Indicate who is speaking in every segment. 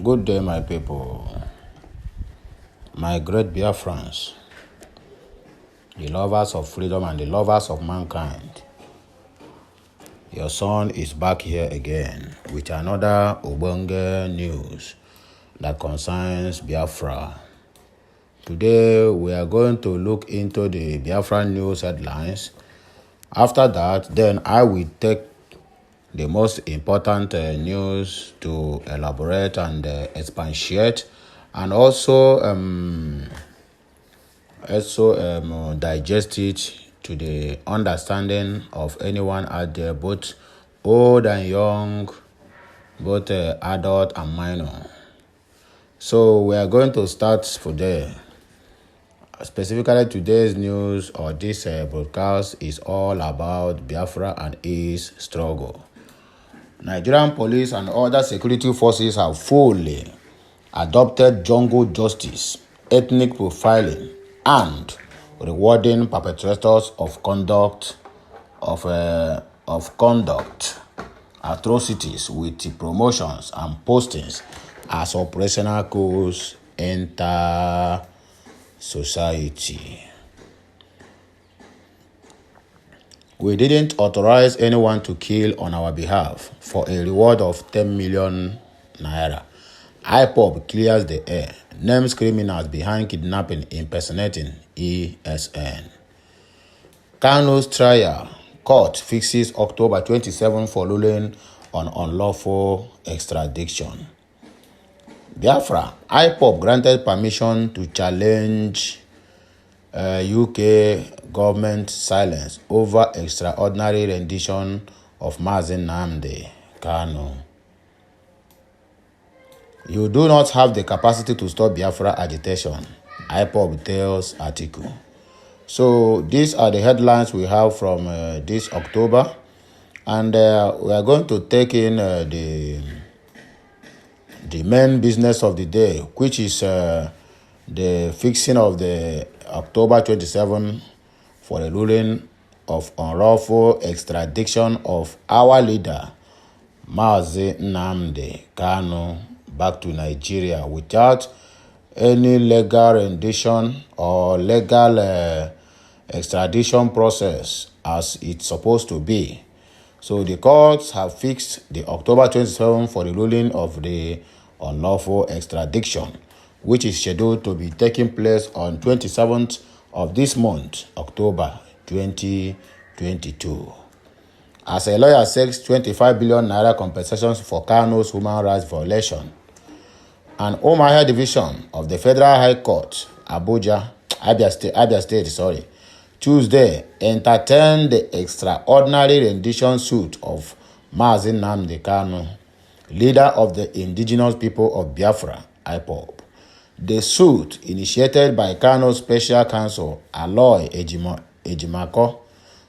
Speaker 1: Good day, my people, my great Biafrans, the lovers of freedom and the lovers of mankind. Your son is back here again with another Obonge news that concerns Biafra. Today, we are going to look into the Biafra news headlines. After that, then I will take the most important news to elaborate and expatiate, and also digest it to the understanding of anyone out there, both old and young, both adult and minor. So we are going to start today. Specifically, today's news or this broadcast is all about Biafra and its struggle. Nigerian police and other security forces have fully adopted jungle justice, ethnic profiling, and rewarding perpetrators of conduct atrocities with promotions and postings as operational coups enter society. We didn't authorize anyone to kill on our behalf for a reward of 10 million naira. IPOB clears the air, names criminals behind kidnapping impersonating ESN. Kanu's trial, court fixes October 27 for ruling on unlawful extradition. Biafra, IPOB granted permission to challenge UK government silence over extraordinary rendition of Mazi Nnamdi, Kanu. You do not have the capacity to stop Biafra agitation, IPOB tells article. So these are the headlines we have from this October, and we are going to take in the main business of the day, which is the fixing of the October 27 for the ruling of unlawful extradition of our leader, Mazi Nnamdi Kanu, back to Nigeria without any legal rendition or legal extradition process as it's supposed to be. So the courts have fixed the October 27 for the ruling of the unlawful extradition, which is scheduled to be taking place on 27th of this month, October 2022. As a lawyer seeks 25 billion naira compensations for Kanu's human rights violation, an Omaya division of the Federal High Court, Abia State, Tuesday entertained the extraordinary rendition suit of Mazi Nnamdi Kanu, leader of the indigenous people of Biafra, IPOB. The suit, initiated by Kanu's special counsel, Aloy Ejimako,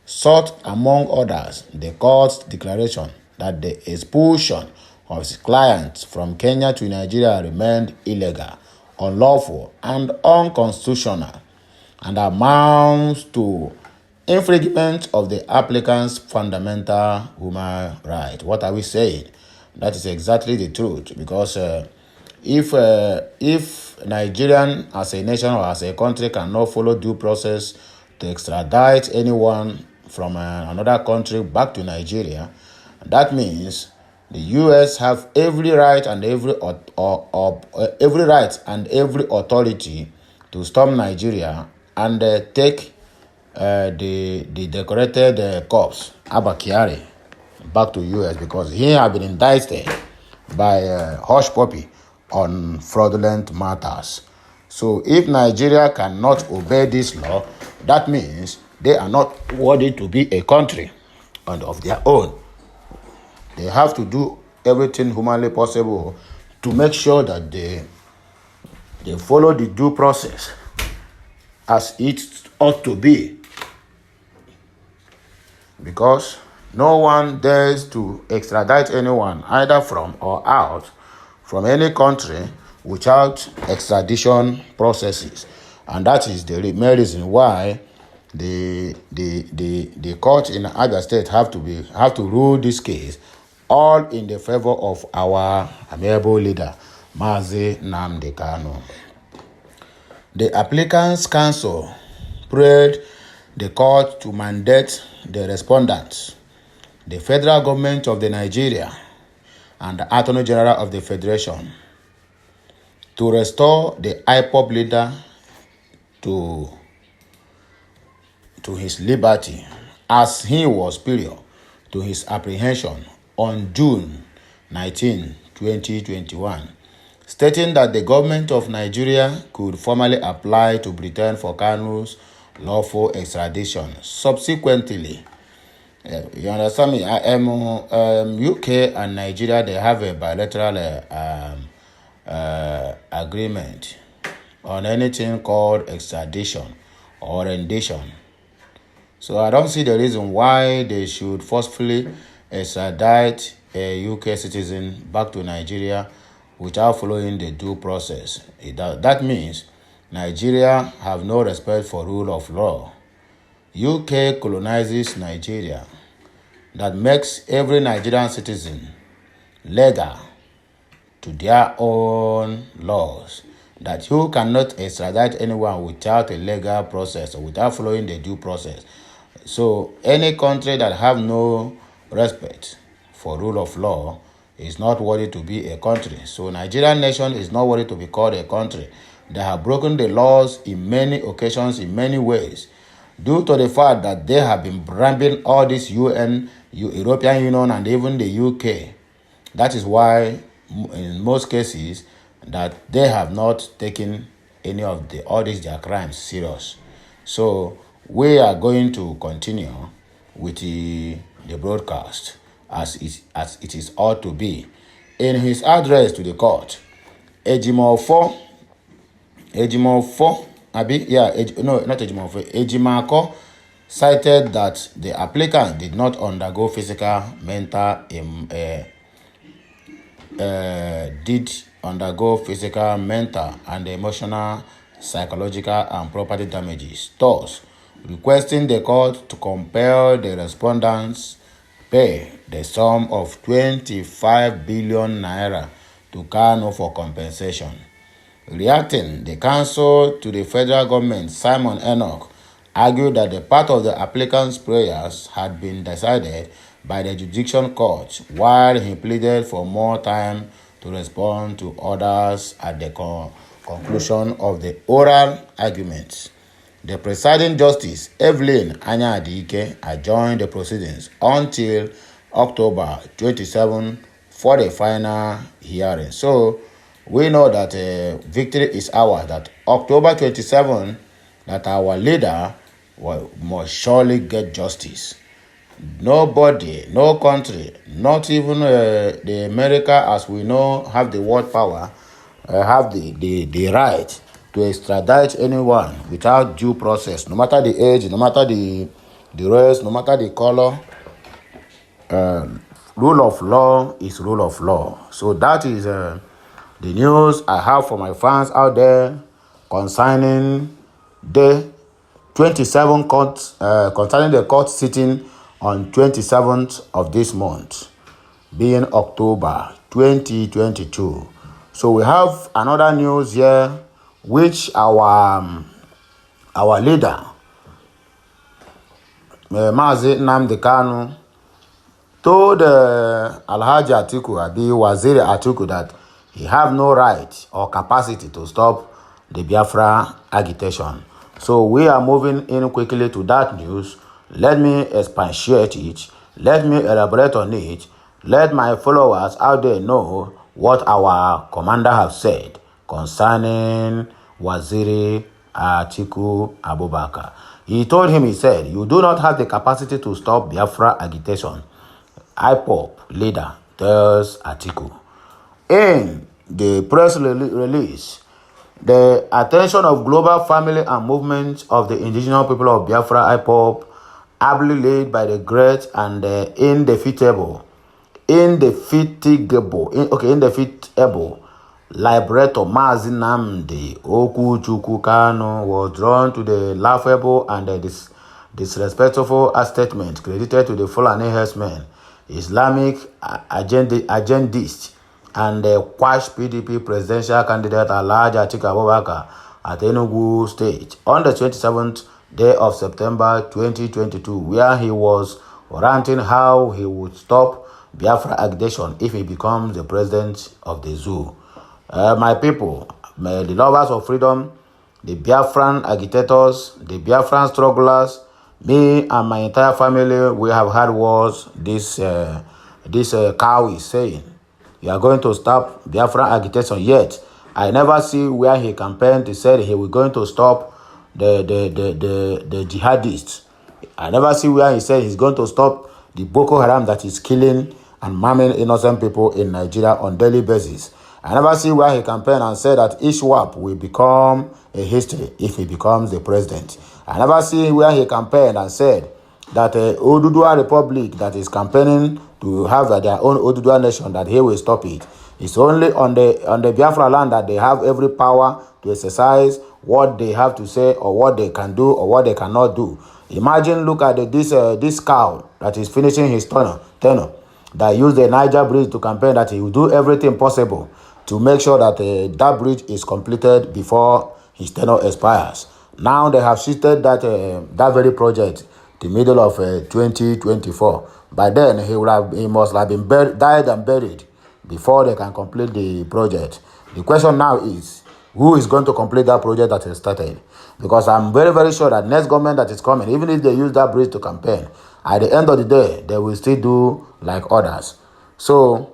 Speaker 1: sought, among others, the court's declaration that the expulsion of his clients from Kenya to Nigeria remained illegal, unlawful, and unconstitutional, and amounts to infringement of the applicant's fundamental human right. What are we saying? That is exactly the truth, because if Nigerian as a nation or as a country cannot follow due process to extradite anyone from another country back to Nigeria, that means the U.S. have every right and every authority to storm Nigeria and take the decorated corpse Abba Kyari back to U.S. because he has been indicted by Hush Puppy on fraudulent matters. So if Nigeria cannot obey this law, that means they are not worthy to be a country and of their own. They have to do everything humanly possible to make sure that they follow the due process as it ought to be. Because no one dares to extradite anyone either from or out from any country without extradition processes. And that is the main reason why the court in Abia State have to rule this case all in the favor of our amiable leader, Mazi Nnamdi Kanu. The applicants' counsel prayed the court to mandate the respondents, the federal government of the Nigeria, and the Attorney General of the Federation to restore the IPOB leader to his liberty as he was prior to his apprehension on June 19, 2021, stating that the government of Nigeria could formally apply to Britain for Kanu's lawful extradition. Subsequently, you understand me? UK and Nigeria, they have a bilateral agreement on anything called extradition or rendition. So I don't see the reason why they should forcefully extradite a UK citizen back to Nigeria without following the due process. That means Nigeria have no respect for rule of law. UK colonizes Nigeria. That makes every Nigerian citizen legal to their own laws. That you cannot extradite anyone without a legal process or without following the due process. So any country that have no respect for rule of law is not worthy to be a country. So Nigerian nation is not worthy to be called a country. They have broken the laws in many occasions, in many ways, due to the fact that they have been bribing all this UN, European Union, and even the UK. That is why, in most cases, that they have not taken any of all these their crimes serious. So we are going to continue with the broadcast as it is ought to be. In his address to the court, Ejimako cited that the applicant did not undergo physical, mental, and emotional, psychological, and property damages, thus requesting the court to compel the respondents pay the sum of 25 billion naira to Kanu for compensation. Reacting, the counsel to the federal government, Simon Enoch, argued that the part of the applicant's prayers had been decided by the jurisdiction court, while he pleaded for more time to respond to others at the conclusion of the oral arguments. The presiding justice, Evelyn Anyadike, adjourned the proceedings until October 27 for the final hearing. So we know that victory is ours, that October 27, that our leader must surely get justice. Nobody, no country, not even the America as we know have the world power, have the right to extradite anyone without due process, no matter the age, no matter the race, no matter the color. Rule of law is rule of law. So that is the news I have for my fans out there concerning the 27 court, concerning the court sitting on 27th of this month, being October 2022. So we have another news here, which our leader, Mazi Nnamdi Kanu, told Alhaji Atiku, Waziri Atiku, that he have no right or capacity to stop the Biafra agitation. So we are moving in quickly to that news. Let me expatiate it. Let me elaborate on it. Let my followers out there know what our commander have said concerning Waziri Atiku Abubakar. He told him, he said, you do not have the capacity to stop Biafra agitation. IPOB leader tells Atiku. In the press release, the attention of global family and movement of the indigenous people of Biafra IPOB, ably led by the great and indefatigable liberator Mazi Nnamdi Kanu, was drawn to the laughable and disrespectful statement credited to the Fulani herdsmen, Islamic agendists, and quash PDP presidential candidate Alhaji Atiku Abubakar at Enugu State on the 27th day of September 2022, where he was ranting how he would stop Biafra agitation if he becomes the president of the zoo. My people, the lovers of freedom, the Biafran agitators, the Biafran strugglers, me and my entire family, we have had wars. This cow is saying, you are going to stop Biafran agitation. Yet, I never see where he campaigned. He said he was going to stop the jihadists. I never see where he said he's going to stop the Boko Haram that is killing and maiming innocent people in Nigeria on daily basis. I never see where he campaigned and said that ISWAP will become a history if he becomes the president. I never see where he campaigned and said that Oduduwa Republic that is campaigning to have their own Oduduwa nation, that he will stop it. It's only on the Biafra land that they have every power to exercise what they have to say or what they can do or what they cannot do. Imagine, look at this cow that is finishing his tenure, that used the Niger bridge to campaign that he will do everything possible to make sure that that bridge is completed before his tenure expires. Now they have shifted that very project the middle of 2024. By then he must have been died and buried before they can complete the project. The question now is, who is going to complete that project that is started? Because I'm very, very sure that next government that is coming, even if they use that bridge to campaign, at the end of the day, they will still do like others. So,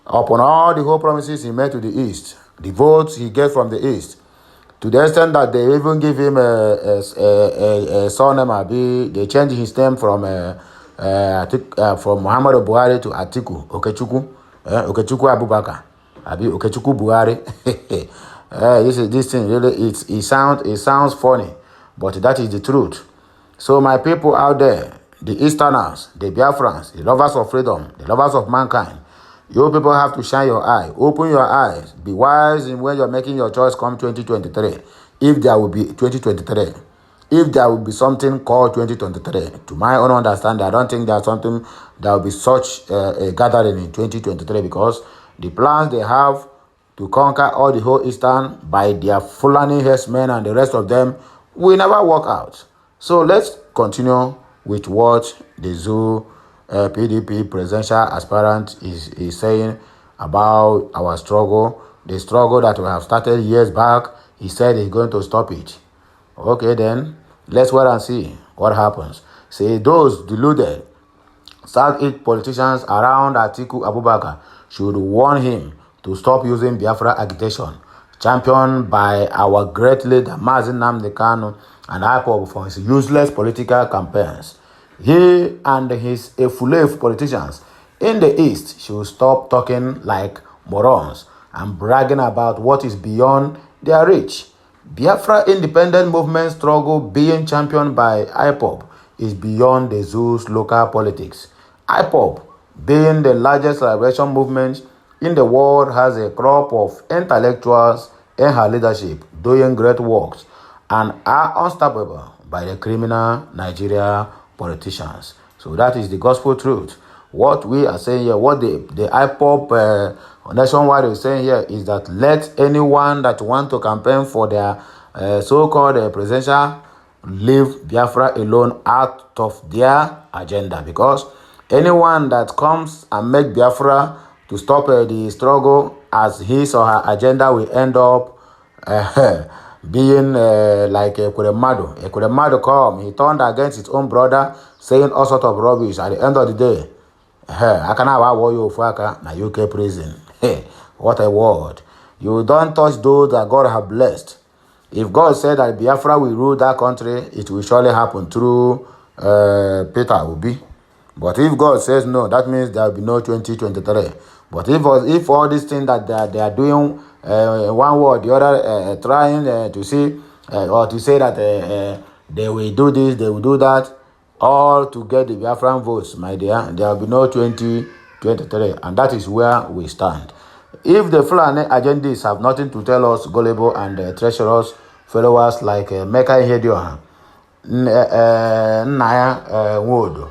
Speaker 1: upon all the whole promises he made to the East, the votes he gets from the East, to the extent that they even give him a surname, they change his name from Muhammadu Buhari to Atiku Okechukwu Abubakar, Okechukwu Buhari. This thing really it sounds funny, but that is the truth. So my people out there, the Easterners, the Biafrans, the lovers of freedom, the lovers of mankind, you people have to shine your eye, open your eyes, be wise in when you're making your choice come 2023. If there will be 2023, if there will be something called 2023, to my own understanding, I don't think there's something that will be such a gathering in 2023, because the plans they have to conquer all the whole Eastern by their Fulani herdsmen and the rest of them will never work out. So let's continue with what the zoo PDP presidential aspirant is saying about our struggle, the struggle that we have started years back. He said he's going to stop it. Okay, then let's wait and see what happens. Say those deluded Southeast politicians around Atiku Abubakar should warn him to stop using Biafra agitation, championed by our great leader Mazi Nnamdi Kanu and IPOB for his useless political campaigns. He and his Efulef politicians in the East should stop talking like morons and bragging about what is beyond their reach. Biafra independent movement struggle being championed by IPOB is beyond the zoo's local politics. IPOB, being the largest liberation movement in the world, has a crop of intellectuals in her leadership doing great works and are unstoppable by the criminal Nigeria politicians. So that is the gospel truth. What we are saying here, what the IPOB nationwide is saying here is that let anyone that want to campaign for their so-called presidential leave Biafra alone out of their agenda, because anyone that comes and make Biafra to stop the struggle as his or her agenda will end up being like a Kuremado. A Kuremado come, he turned against his own brother, saying all sorts of rubbish. At the end of the day, I can have a you faka na UK prison. What a word. You don't touch those that God have blessed. If God said that Biafra will rule that country, it will surely happen through Peter Obi. But if God says no, that means there will be no 2023. But if all these things that they are doing, one way or the other, trying to see or to say that they will do this, they will do that, all to get the Biafran votes, my dear, there will be no 2023, and that is where we stand. If the Fulani agendas have nothing to tell us, gullible and treacherous followers like Meka Ihedioha, Nnaya Wodo,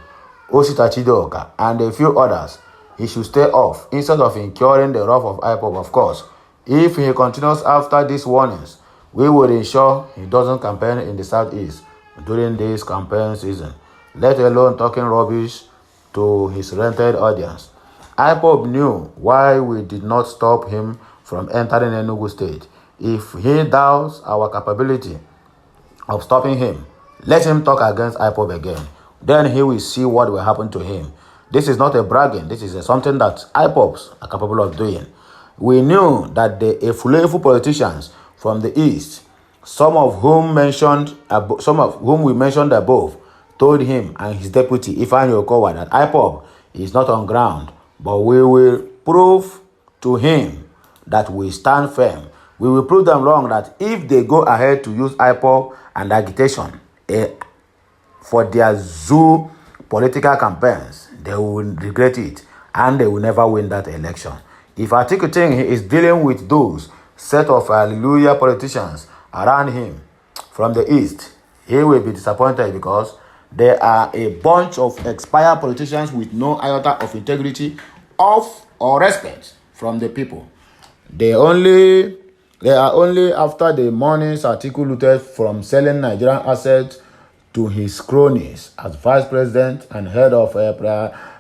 Speaker 1: Osita Chidoka, and a few others, he should stay off instead of incurring the wrath of IPOB, of course. If he continues after these warnings, we will ensure he doesn't campaign in the Southeast during this campaign season, let alone talking rubbish to his rented audience. IPOB knew why we did not stop him from entering Enugu State. If he doubts our capability of stopping him, let him talk against IPOB again. Then he will see what will happen to him. This is not a bragging. This is something that IPOBs are capable of doing. We knew that the Efulefu politicians from the East, some of whom we mentioned above, told him and his deputy, Ifeanyi Okowa, that IPOB is not on ground, but we will prove to him that we stand firm. We will prove them wrong that if they go ahead to use IPOB and agitation for their zoo political campaigns, they will regret it and they will never win that election. If Atiku think he is dealing with those set of hallelujah politicians around him from the East, he will be disappointed because there are a bunch of expired politicians with no iota of integrity or respect from the people. They are only after the monies Atiku looted from selling Nigerian assets to his cronies as vice president and head of a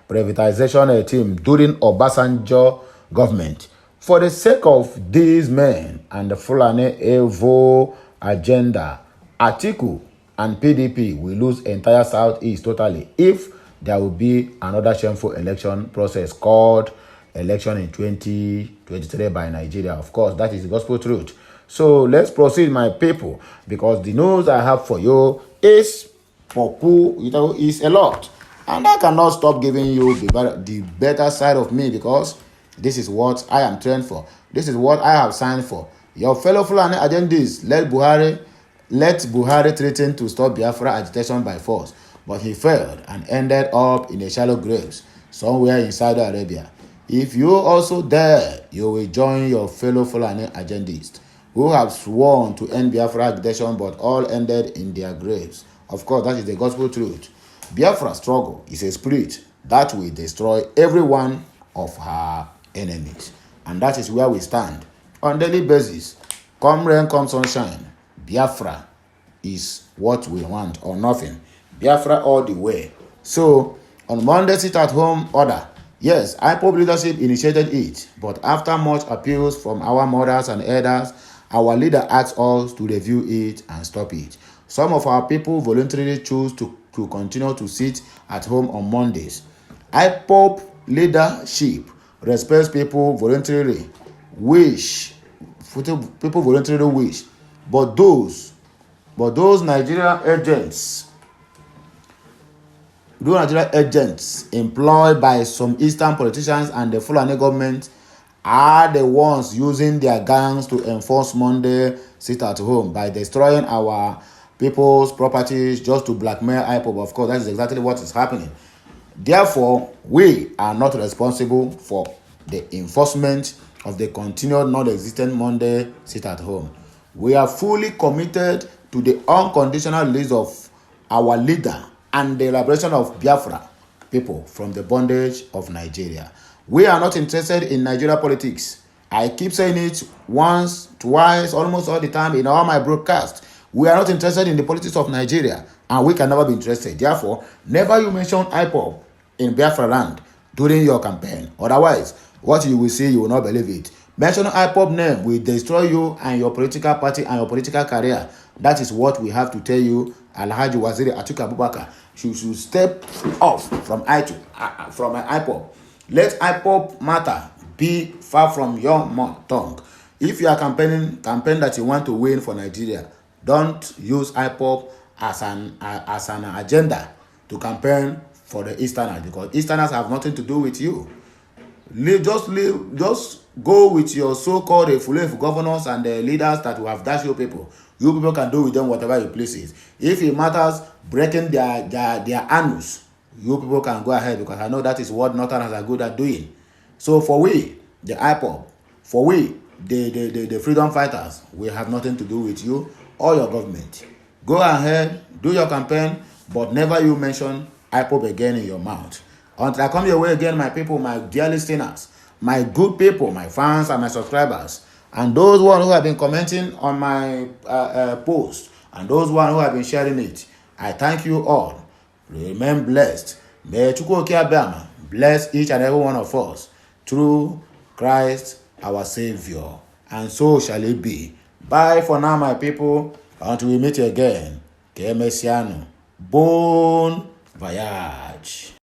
Speaker 1: privatization team during Obasanjo government. For the sake of these men and the Fulani Evo agenda, Atiku and PDP will lose entire Southeast totally if there will be another shameful election process called election in 2023 by Nigeria. Of course, that is the gospel truth. So let's proceed, my people, because the news I have for you is is a lot. And I cannot stop giving you the better side of me because this is what I am trained for. This is what I have signed for. Your fellow Fulani agendas let Buhari threaten to stop Biafra agitation by force, but he failed and ended up in a shallow graves somewhere in Saudi Arabia. If you also dare, you will join your fellow Fulani agendists who have sworn to end Biafra agitation but all ended in their graves. Of course, that is the gospel truth. Biafra struggle is a spirit that will destroy every one of her enemies. And that is where we stand. On daily basis, come rain, come sunshine, Biafra is what we want or nothing. Biafra all the way. So, on Monday, sit at home order. Yes, IPOB leadership initiated it, but after much appeals from our mothers and elders, our leader asked us to review it and stop it. Some of our people voluntarily choose to continue to sit at home on Mondays. IPOB leadership respects people voluntarily wish, but those Nigerian agents employed by some Eastern politicians and the Fulani government are the ones using their gangs to enforce Monday sit at home by destroying our people's properties just to blackmail IPOB. Of course, that is exactly what is happening. Therefore, we are not responsible for the enforcement of the continued non-existent Monday sit at home. We are fully committed to the unconditional release of our leader and the liberation of Biafra people from the bondage of Nigeria. We are not interested in Nigeria politics. I keep saying it once, twice, almost all the time in all my broadcasts. We are not interested in the politics of Nigeria, and we can never be interested. Therefore, never you mention IPOB in Biafra land during your campaign. Otherwise, what you will see, you will not believe it. Mentioning IPOB name will destroy you and your political party and your political career. That is what we have to tell you. Alhaji Waziri Atiku Abubakar should step off from IPOB. Let IPOB matter be far from your tongue. If you are campaign that you want to win for Nigeria, don't use IPOB as an agenda to campaign for the Easterners, because Easterners have nothing to do with you. Just go with your so-called Efulefu governors and the leaders that will have dashed your people. You people can do with them whatever you please. If it matters breaking their anus, you people can go ahead, because I know that is what Northerners are good at doing. So for we, the IPOB, for we, the freedom fighters, we have nothing to do with you or your government. Go ahead, do your campaign, but never you mention IPOB again in your mouth. Until I come your way again, my people, my dear listeners, my good people, my fans and my subscribers, and those one who have been commenting on my post, and those one who have been sharing it, I thank you all. Remain blessed. May Chukwuoke Abiyama bless each and every one of us through Christ our Savior. And so shall it be. Bye for now, my people. Until we meet again. Que Messiano. Bon voyage.